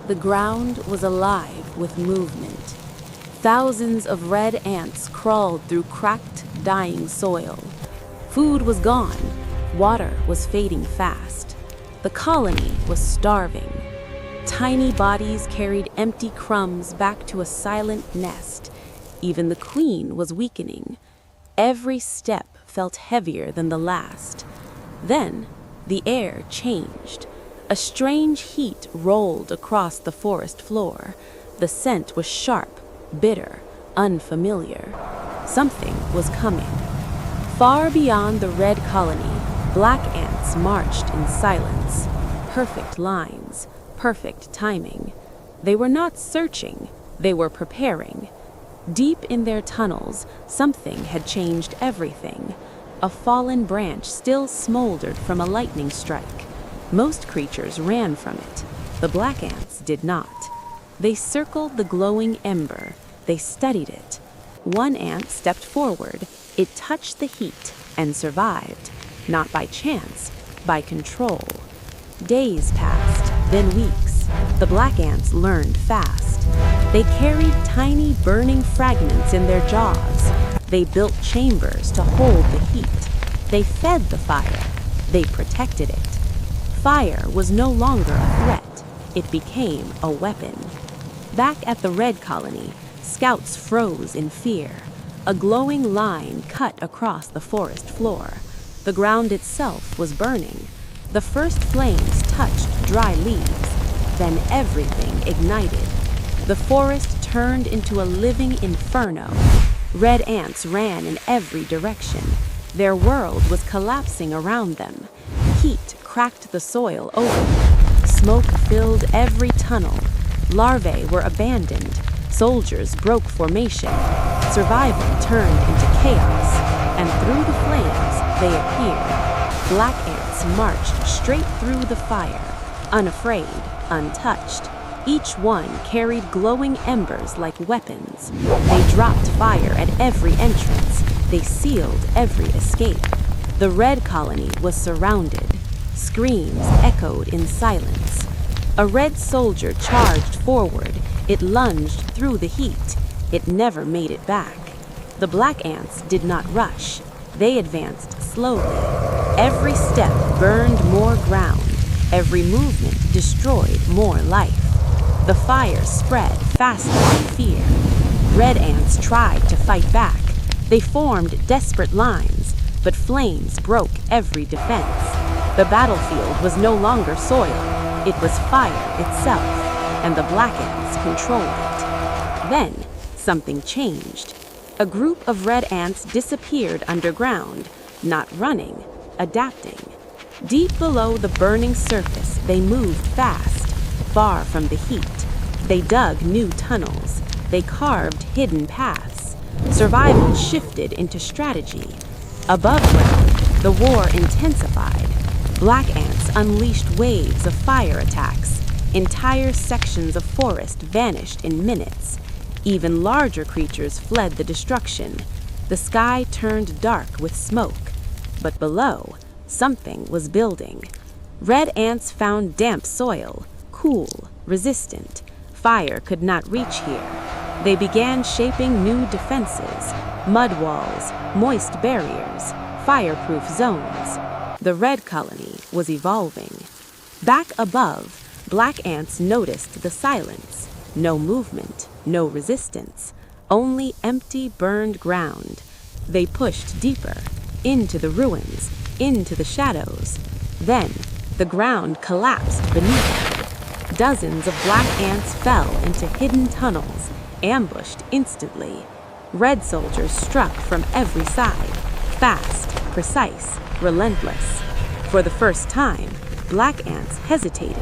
The ground was alive with movement. Thousands of red ants crawled through cracked, dying soil. Food was gone. Water was fading fast. The colony was starving. Tiny bodies carried empty crumbs back to a silent nest. Even the queen was weakening. Every step felt heavier than the last. Then, the air changed. A strange heat rolled across the forest floor. The scent was sharp, bitter, unfamiliar. Something was coming. Far beyond the red colony, black ants marched in silence. Perfect lines, perfect timing. They were not searching, they were preparing. Deep in their tunnels, something had changed everything. A fallen branch still smoldered from a lightning strike. Most creatures ran from it. The black ants did not. They circled the glowing ember. They studied it. One ant stepped forward. It touched the heat and survived. Not by chance, by control. Days passed, then weeks. The black ants learned fast. They carried tiny burning fragments in their jaws. They built chambers to hold the heat. They fed the fire. They protected it. Fire was no longer a threat. It became a weapon. Back at the red colony, scouts froze in fear. A glowing line cut across the forest floor. The ground itself was burning. The first flames touched dry leaves. Then everything ignited. The forest turned into a living inferno. Red ants ran in every direction. Their world was collapsing around them. Heat cracked the soil open. Smoke filled every tunnel. Larvae were abandoned. Soldiers broke formation. Survival turned into chaos. And through the flames, they appeared. Black ants marched straight through the fire, unafraid, untouched. Each one carried glowing embers like weapons. They dropped fire at every entrance. They sealed every escape. The red colony was surrounded. Screams echoed in silence. A red soldier charged forward. It lunged through the heat. It never made it back. The black ants did not rush. They advanced slowly. Every step burned more ground. Every movement destroyed more life. The fire spread faster than fear. Red ants tried to fight back. They formed desperate lines, but flames broke every defense. The battlefield was no longer soil. It was fire itself, and the black ants controlled it. Then, something changed. A group of red ants disappeared underground, not running, adapting. Deep below the burning surface, they moved fast, far from the heat. They dug new tunnels. They carved hidden paths. Survival shifted into strategy. Above ground, the war intensified. Black ants unleashed waves of fire attacks. Entire sections of forest vanished in minutes. Even larger creatures fled the destruction. The sky turned dark with smoke. But below, something was building. Red ants found damp soil, cool, resistant. Fire could not reach here. They began shaping new defenses, mud walls, moist barriers, fireproof zones. The red colony was evolving. Back above, black ants noticed the silence. No movement, no resistance, only empty burned ground. They pushed deeper, into the ruins, into the shadows. Then, the ground collapsed beneath them. Dozens of black ants fell into hidden tunnels, ambushed instantly. Red soldiers struck from every side, fast, precise, relentless. For the first time, black ants hesitated.